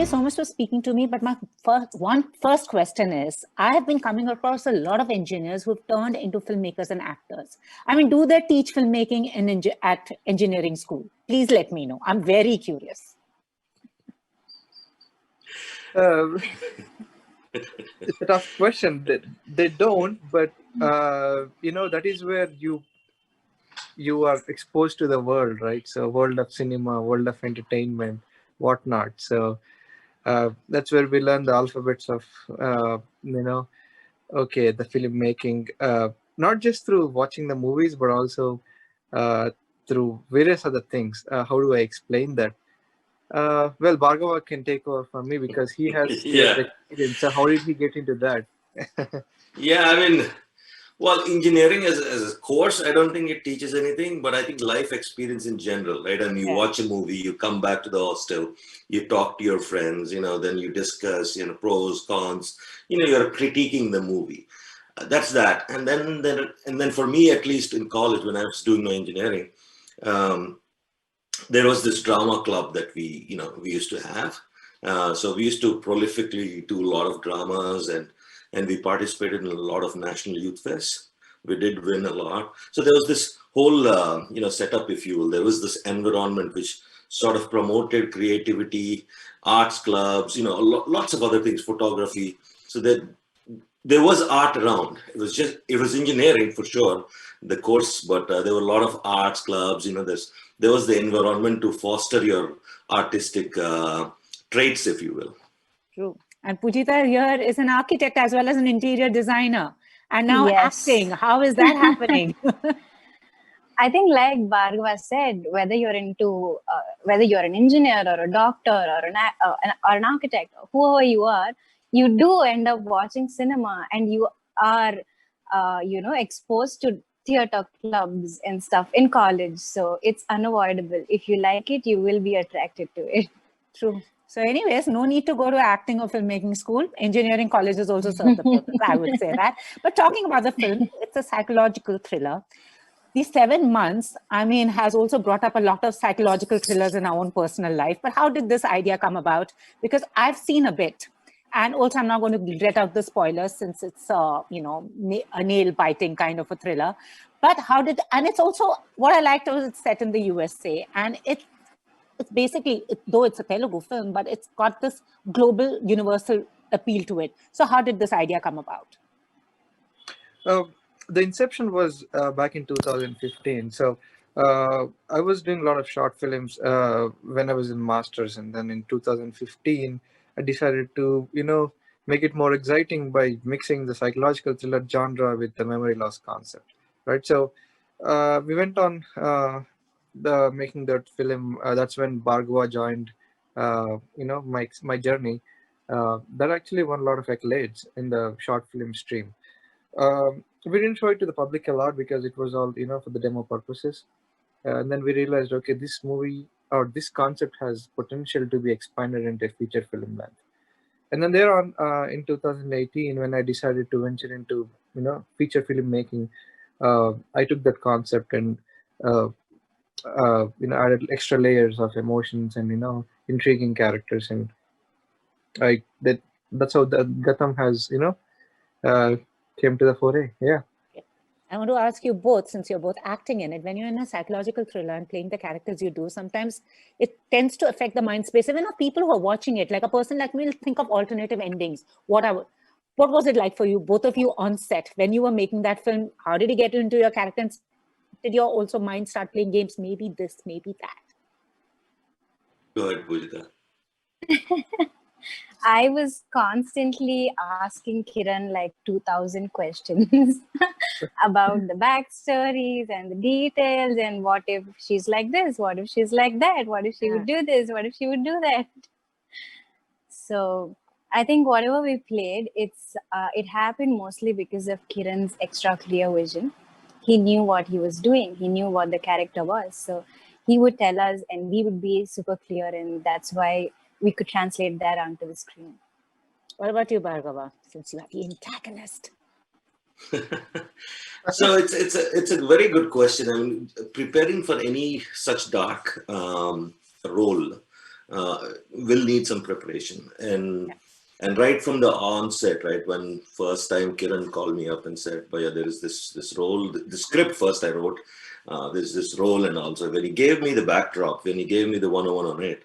you so much for speaking to me. But my first question is, I have been coming across a lot of engineers who've turned into filmmakers and actors. I mean, do they teach filmmaking at engineering school? Please let me know. I'm very curious. It's a tough question. They don't, but that is where you are exposed to the world, right? So world of cinema, world of entertainment, whatnot. So that's where we learn the alphabets of okay, the filmmaking, not just through watching the movies, but also through various other things. How do I explain that? Well, Bhargava can take over from me because he has experience. So how did he get into that? Yeah, I mean, well, engineering as a course, I don't think it teaches anything, but I think life experience in general, right? And you watch a movie, you come back to the hostel, you talk to your friends, then you discuss, pros, cons, you're critiquing the movie. That's that. And then for me, at least in college, when I was doing my engineering, there was this drama club that we used to have. So we used to prolifically do a lot of dramas and we participated in a lot of national youth fests. We did win a lot. So there was this whole, setup, if you will. There was this environment which sort of promoted creativity, arts clubs, lots of other things, photography. So that there was art around. It was engineering for sure, the course, but there were a lot of arts clubs. There was the environment to foster your artistic traits, if you will. True. And Poojitha here is an architect as well as an interior designer. And now acting. How is that happening? I think like Bhargava said, whether you're an engineer or a doctor or an architect, whoever you are, you do end up watching cinema and you are, exposed to theater clubs and stuff in college. So it's unavoidable. If you like it, you will be attracted to it. True. So anyways, no need to go to acting or filmmaking school. Engineering colleges also serve the purpose, I would say that. But talking about the film, it's a psychological thriller. These 7 months, has also brought up a lot of psychological thrillers in our own personal life. But how did this idea come about? Because I've seen a bit. And also, I'm not going to let out the spoilers since it's, a nail-biting kind of a thriller. But and it's also, what I liked was it's set in the USA. And it's basically, though it's a Telugu film, but it's got this global, universal appeal to it. So how did this idea come about? The inception was back in 2015. So I was doing a lot of short films when I was in masters, and then in 2015 I decided to make it more exciting by mixing the psychological thriller genre with the memory loss concept, right? So we went on making that film. That's when Bhargava joined my journey. That actually won a lot of accolades in the short film stream. We didn't show it to the public a lot because it was all for the demo purposes, and then we realized, okay, this movie or this concept has potential to be expanded into a feature film length. And then there on in 2018, when I decided to venture into feature filmmaking, I took that concept and added extra layers of emotions and intriguing characters, and that's how the Gatham has came to the foray. Yeah. I want to ask you both, since you're both acting in it, when you're in a psychological thriller and playing the characters you do, sometimes it tends to affect the mind space. Even of people who are watching it, like a person like me will think of alternative endings. What was it like for you, both of you on set, when you were making that film? How did you get into your characters? Did your also mind start playing games? Maybe this, maybe that. Go ahead, Poojitha. I was constantly asking Kiran like 2,000 questions about the backstories and the details, and what if she's like this, what if she's like that, what if she would do this, what if she would do that. So I think whatever we played, it happened mostly because of Kiran's extra clear vision. He knew what he was doing. He knew what the character was. So he would tell us and we would be super clear, and that's why we could translate that onto the screen. What about you, Bhargava, since you are the antagonist? So it's a very good question. I mean, preparing for any such dark role, will need some preparation. And right from the onset, right, when first time Kiran called me up and said, "Bhaiya, there is this role, the script first I wrote, there's this role," and also when he gave me the backdrop, when he gave me the 101 on it,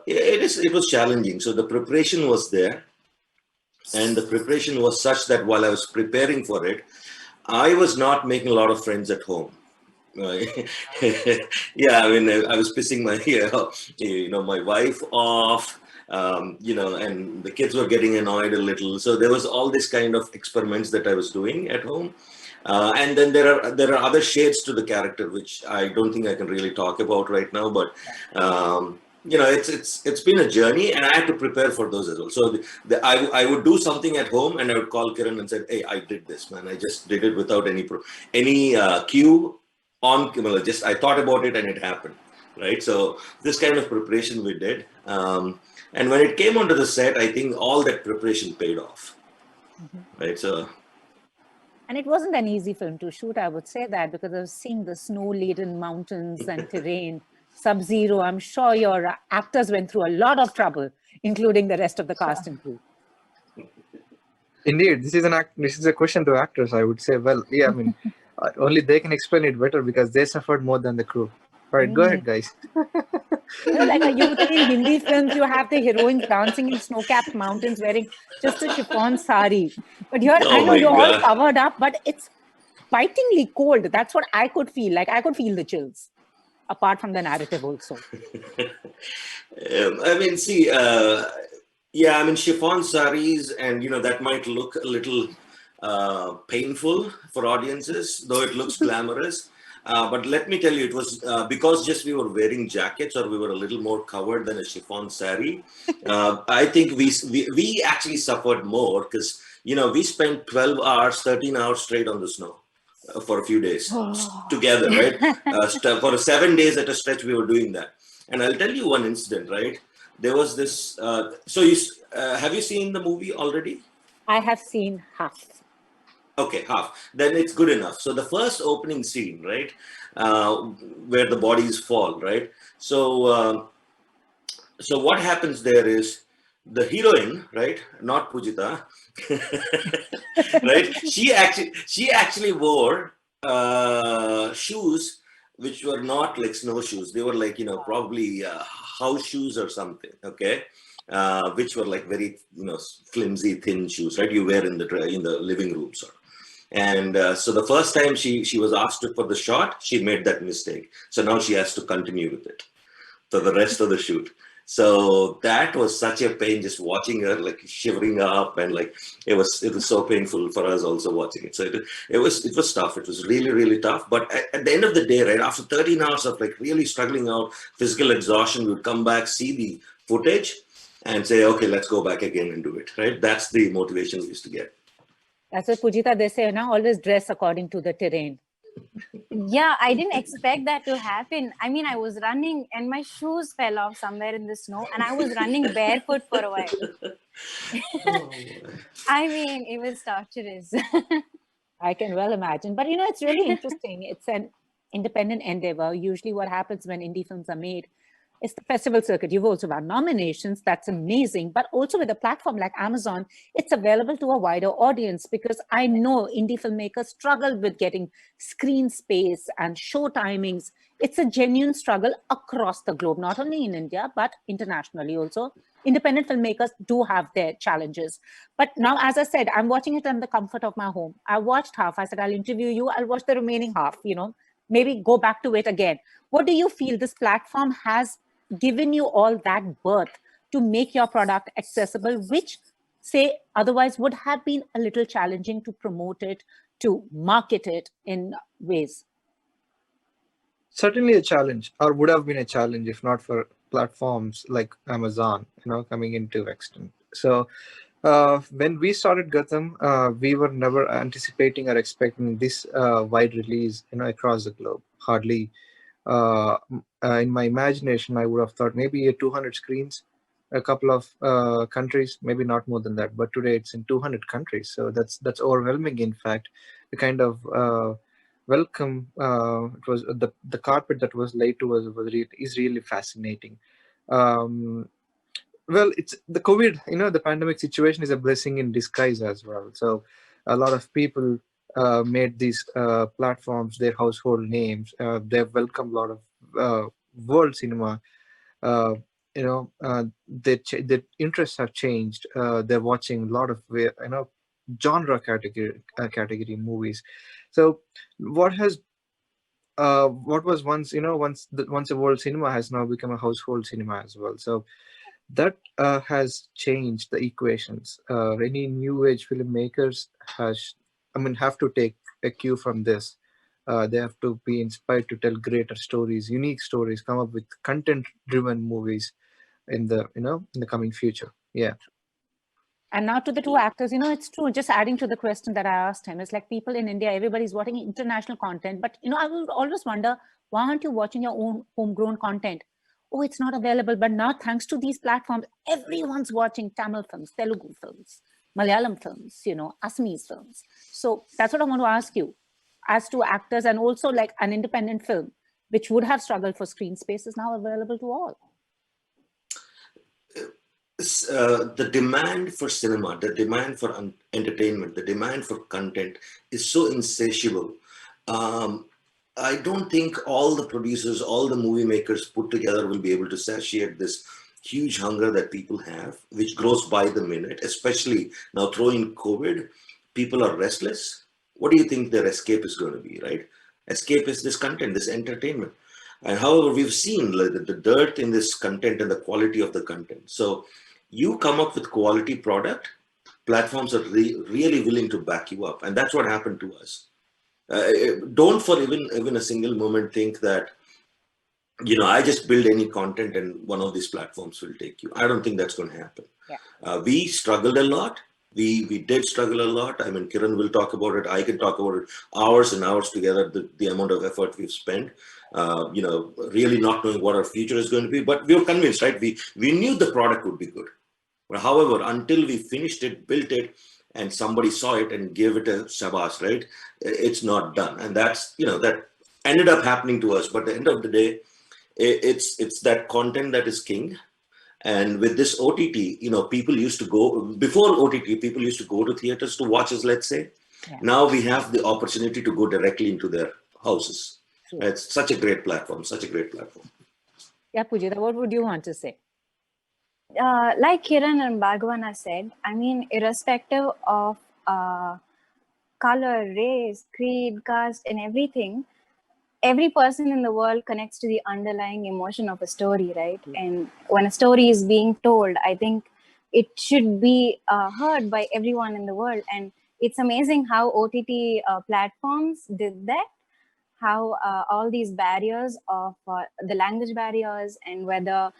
it was challenging. So the preparation was there, and the preparation was such that while I was preparing for it, I was not making a lot of friends at home. Yeah, I mean, I was pissing my wife off, and the kids were getting annoyed a little. So there was all this kind of experiments that I was doing at home. And then there are other shades to the character, which I don't think I can really talk about right now, but it's been a journey, and I had to prepare for those as well. So I would do something at home, and I would call Kiran and say, "Hey, I did this, man. I just did it without any cue on. Just I thought about it and it happened." Right. So this kind of preparation we did, and when it came onto the set, I think all that preparation paid off. Right. So. And it wasn't an easy film to shoot, I would say that, because I was seeing the snow-laden mountains and terrain, sub-zero. I'm sure your actors went through a lot of trouble, including the rest of the cast and crew. Indeed, this is a question to actors, I would say. Well, yeah, I mean, only they can explain it better because they suffered more than the crew. All right, go ahead, guys. Like usually in Hindi films, you have the heroines dancing in snow-capped mountains wearing just a chiffon sari. But here, I know you're all covered up, but it's bitingly cold. That's what I could feel. Like I could feel the chills, apart from the narrative also. I mean, see, chiffon saris, and that might look a little painful for audiences, though it looks glamorous. But let me tell you, it was because just we were wearing jackets, or we were a little more covered than a chiffon sari. I think we actually suffered more because, we spent 12 hours, 13 hours straight on the snow for a few days together, right? For 7 days at a stretch, we were doing that. And I'll tell you one incident, right? There was this, have you seen the movie already? I have seen half. Okay, half. Then it's good enough. So the first opening scene, right, where the bodies fall, right? So what happens there is the heroine, right, not Poojitha, right? She actually wore shoes which were not like snowshoes. They were like probably house shoes or something. Okay. Which were like very flimsy, thin shoes, right? You wear in the living room, sort of. And so the first time she was asked for the shot, she made that mistake. So now she has to continue with it for the rest of the shoot. So that was such a pain, just watching her like shivering up, and like it was so painful for us also watching it. So it was tough. It was really, really tough. But at the end of the day, right, after 13 hours of like really struggling out, physical exhaustion, we would come back, see the footage, and say, okay, let's go back again and do it. Right, that's the motivation we used to get. That's what Poojitha, they say, always dress according to the terrain. Yeah, I didn't expect that to happen. I mean, I was running and my shoes fell off somewhere in the snow, and I was running barefoot for a while. I mean, it was torturous. I can well imagine. But, it's really interesting. It's an independent endeavor. Usually what happens when indie films are made is the festival circuit. You've also got nominations. That's amazing. But also with a platform like Amazon, it's available to a wider audience, because I know indie filmmakers struggle with getting screen space and show timings. It's a genuine struggle across the globe, not only in India, but internationally also. Independent filmmakers do have their challenges. But now, as I said, I'm watching it in the comfort of my home. I watched half. I said, I'll interview you. I'll watch the remaining half, maybe go back to it again. What do you feel this platform has given you all that birth to make your product accessible, which, say, otherwise would have been a little challenging to promote it, to market it in ways? Certainly a challenge, or would have been a challenge if not for platforms like Amazon, coming into extent. So when we started Gatham, we were never anticipating or expecting this wide release, across the globe. Hardly. In my imagination, I would have thought maybe 200 screens, a couple of countries, maybe not more than that. But today it's in 200 countries, so that's overwhelming. In fact, the kind of welcome it was the carpet that was laid to us is really fascinating. Um, well, it's the COVID, the pandemic situation is a blessing in disguise as well. So a lot of people made these platforms their household names. They've welcomed a lot of world cinema. uh, their interests have changed. They're watching a lot of genre category movies. So what has what was once once a world cinema has now become a household cinema as well. So that has changed the equations. Any new age filmmakers have to take a cue from this. They have to be inspired to tell greater stories, unique stories, come up with content driven movies in the in the coming future. Yeah. And now to the two actors, it's true. Just adding to the question that I asked him, it's like people in India, everybody's watching international content. But, I will always wonder, why aren't you watching your own homegrown content? Oh, it's not available. But now, thanks to these platforms, everyone's watching Tamil films, Telugu films, Malayalam films, Assamese films. So that's what I want to ask you. As to actors, and also like an independent film, which would have struggled for screen space, is now available to all. The demand for cinema, the demand for entertainment, the demand for content is so insatiable. I don't think all the producers, all the movie makers put together will be able to satiate this huge hunger that people have, which grows by the minute, especially now throw in COVID. People are restless. What do you think their escape is going to be, right? Escape is this content, this entertainment. And however, we've seen the dearth in this content and the quality of the content. So you come up with quality product, platforms are really willing to back you up. And that's what happened to us. Don't for even a single moment think that, I just build any content and one of these platforms will take you. I don't think that's going to happen. Yeah. We struggled a lot. We did struggle a lot. I mean, Kiran will talk about it. I can talk about it hours and hours together, the amount of effort we've spent, really not knowing what our future is going to be. But we were convinced, right? We knew the product would be good. But however, until we finished it, built it, and somebody saw it and gave it a shabas, right? It's not done. And that's, that ended up happening to us. But at the end of the day, it's that content that is king. And with this OTT, people used to go, before OTT, people used to go to theaters to watch us, let's say. Yeah. Now we have the opportunity to go directly into their houses. True. It's such a great platform, such a great platform. Yeah, Poojitha, what would you want to say? Like Kiran and Bhargava said, I mean, irrespective of color, race, creed, caste, and everything, every person in the world connects to the underlying emotion of a story, right? And when a story is being told, I think it should be heard by everyone in the world. And it's amazing how OTT platforms did that, how all these barriers of the language barriers, and whether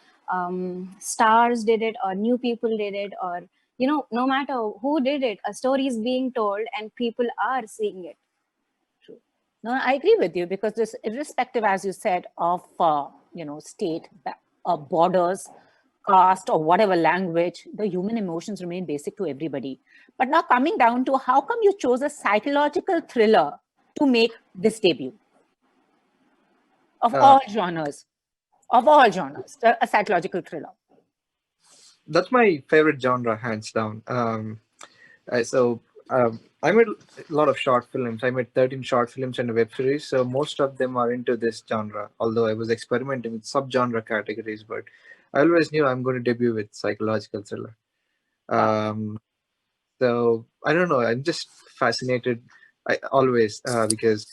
stars did it or new people did it, or, no matter who did it, a story is being told and people are seeing it. No, I agree with you, because this, irrespective, as you said, of state, borders, caste, or whatever language, the human emotions remain basic to everybody. But now coming down to how come you chose a psychological thriller to make this debut of all genres, a psychological thriller? That's my favorite genre, hands down. I made a lot of short films. I made 13 short films and a web series. So most of them are into this genre, although I was experimenting with subgenre categories, but I always knew I'm going to debut with psychological thriller. So I don't know. I'm just fascinated. Always because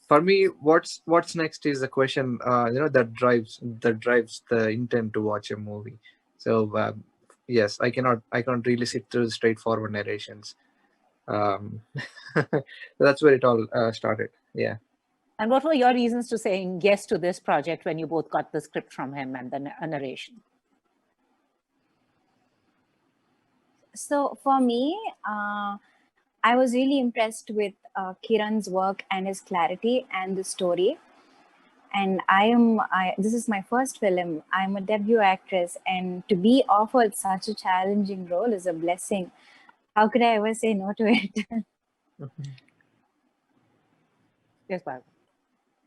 for me, what's next is a question. That drives the intent to watch a movie. So yes, I can't really sit through straightforward narrations. That's where it all started. Yeah. And what were your reasons to saying yes to this project when you both got the script from him and the narration? So for me, I was really impressed with Kiran's work and his clarity and the story. And this is my first film. I'm a debut actress, and to be offered such a challenging role is a blessing. How could I ever say no to it? Yes, Bhargava.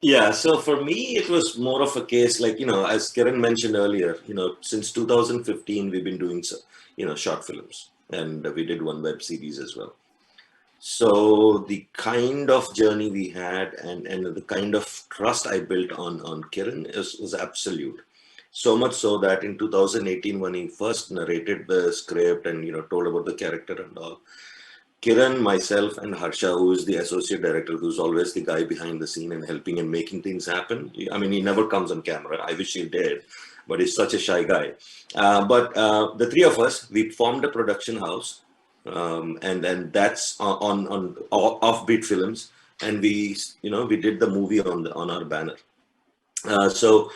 Yeah, so for me, it was more of a case like, as Kiran mentioned earlier, since 2015, we've been doing, short films, and we did one web series as well. So the kind of journey we had and the kind of trust I built on Kiran was absolute. So much so that in 2018, when he first narrated the script and, told about the character and all, Kiran, myself, and Harsha, who is the associate director, who's always the guy behind the scene and helping and making things happen. I mean, he never comes on camera. I wish he did, but he's such a shy guy. But the three of us, we formed a production house, and that's on Offbeat Films, and we did the movie on our banner. So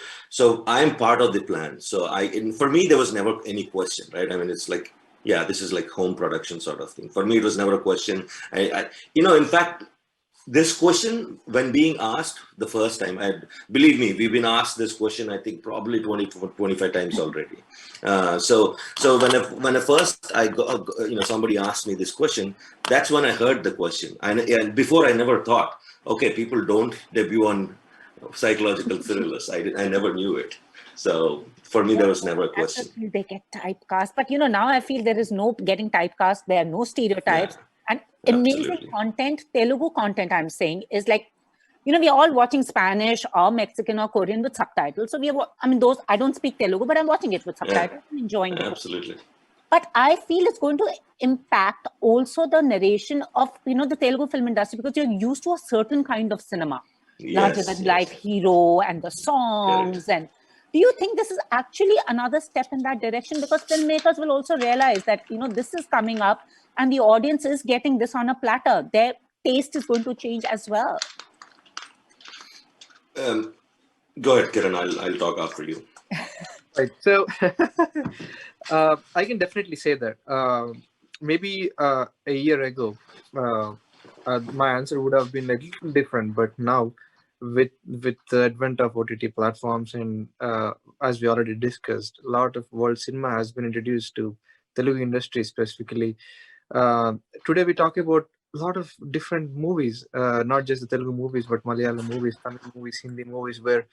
I'm part of the plan. So for me, there was never any question, right? I mean, it's like, yeah, this is like home production sort of thing. For me, it was never a question. In fact, this question, when being asked the first time, believe me, we've been asked this question, I think probably 25 times already. So when I first somebody asked me this question, that's when I heard the question. And before, I never thought, okay, people don't debut on psychological thrillers. I never knew it. So for me, there was never a question. They get typecast, but now I feel there is no getting typecast. There are no stereotypes. Yeah, and amazing absolutely. content, Telugu content, I'm saying, is like, we're all watching Spanish or Mexican or Korean with subtitles. So those, I don't speak Telugu, but I'm watching it with subtitles and enjoying it. Absolutely. But I feel it's going to impact also the narration of, the Telugu film industry, because you're used to a certain kind of cinema. Larger than life hero and the songs. And do you think this is actually another step in that direction? Because filmmakers will also realize that, this is coming up and the audience is getting this on a platter. Their taste is going to change as well. Go ahead, Kiran. I'll talk after you. Right. So I can definitely say that maybe a year ago, my answer would have been a little different, but now with the advent of OTT platforms and as we already discussed, a lot of world cinema has been introduced to Telugu industry specifically. Today we talk about a lot of different movies, not just the Telugu movies, but Malayalam movies, Tamil movies, Hindi movies, where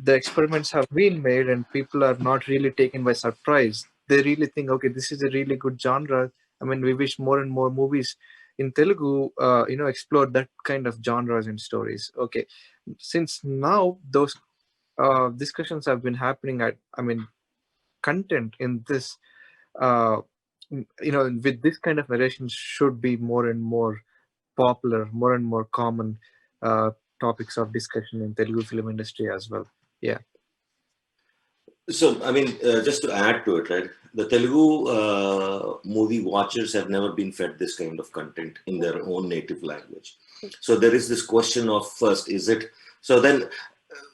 the experiments have been made and people are not really taken by surprise. They really think, okay, this is a really good genre. I mean, we wish more and more movies in Telugu, explore that kind of genres and stories. Okay, since now those discussions have been happening, content in this, with this kind of narration should be more and more popular, more and more common topics of discussion in Telugu film industry as well. Yeah. So, just to add to it, right? The Telugu movie watchers have never been fed this kind of content in their own native language. So there is this question of first, is it? So then,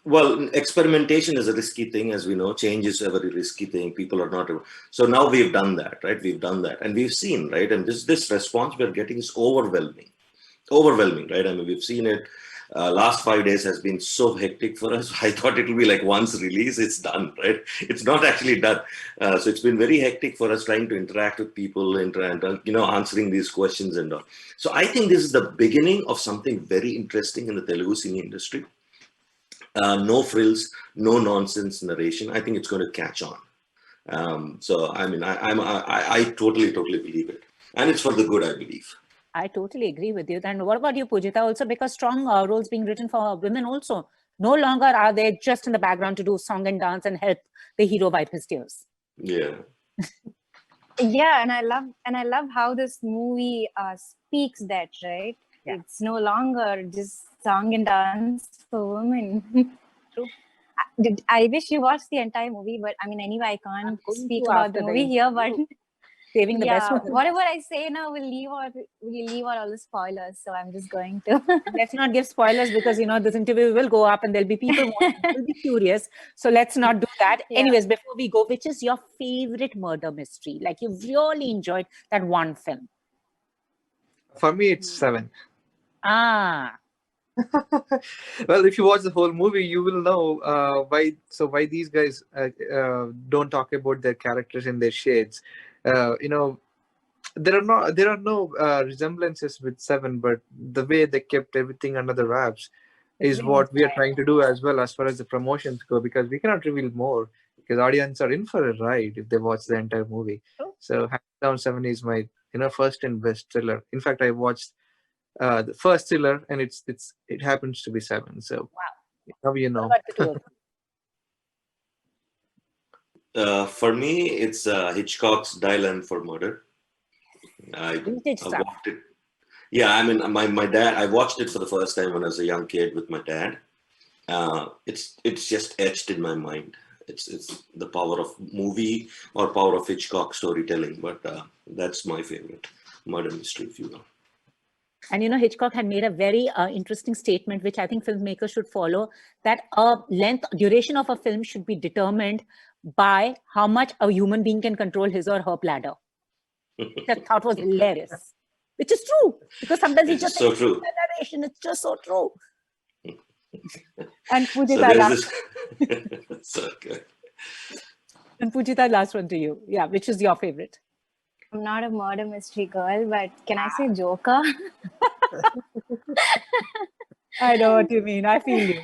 well, experimentation is a risky thing, as we know. Change is a very risky thing. People are not. So now we've done that, right? We've done that, and we've seen, right? And this response we're getting is overwhelming, right? I mean, we've seen it. Last 5 days has been so hectic for us. I thought it will be like once release, it's done, right? It's not actually done. So it's been very hectic for us trying to interact with people and answering these questions and all. So I think this is the beginning of something very interesting in the Telugu cine industry. No frills, no nonsense narration. I think it's going to catch on. So I totally believe it, and it's for the good, I believe. I totally agree with you. And what about you, Poojitha? Also, because strong roles being written for women also. No longer are they just in the background to do song and dance and help the hero wipe his tears. Yeah. Yeah, and I love how this movie speaks that, right? Yeah. It's no longer just song and dance for women. True. I wish you watched the entire movie, but anyway, I can't speak about the movie here, but saving the best one. Whatever I say now will leave out all the spoilers, so I'm just going to let's not give spoilers, because this interview will go up and there'll be people will be curious, so let's not do that. Anyways, before we go, which is your favorite murder mystery, like you've really enjoyed that one film? For me, it's Seven. Well, if you watch the whole movie, you will know why these guys don't talk about their characters and their shades. There are no resemblances with Seven, but the way they kept everything under the wraps, is very what we are inspiring. trying to do as well as far as the promotions go, because we cannot reveal more because audience are in for a ride if they watch the entire movie. True. So Hands Down 7 is my first and best thriller. In fact, I watched the first thriller and it happens to be 7. So now you What know. about the two of you? For me, it's Hitchcock's Dial M for Murder. Vintage I stuff. watched it. Yeah, I mean, my dad. I watched it for the first time when I was a young kid with my dad. It's just etched in my mind. It's the power of movie or power of Hitchcock storytelling. But that's my favorite murder mystery, if you will. And Hitchcock had made a very interesting statement, which I think filmmakers should follow, that duration of a film should be determined by how much a human being can control his or her bladder. Which I thought was hilarious. Which is true, because sometimes It's just so true. narration. It's just so true. And So Poojitha, there's this. So good. and Poojitha, last one to you. Yeah, which is your favorite? I'm not a murder mystery girl, but can I say Joker? I know what you mean. I feel you.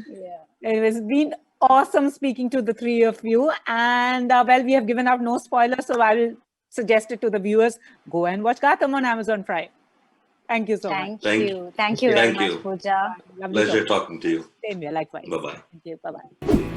Yeah. Anyways, it's been awesome speaking to the three of you. And well, we have given out no spoilers, so I will suggest it to the viewers. Go and watch Gatham on Amazon Prime. Thank you so much. Thank you very Thank much, you. Puja. Lovely Pleasure talking to you. Same here, likewise. Bye-bye. Thank you. Bye-bye.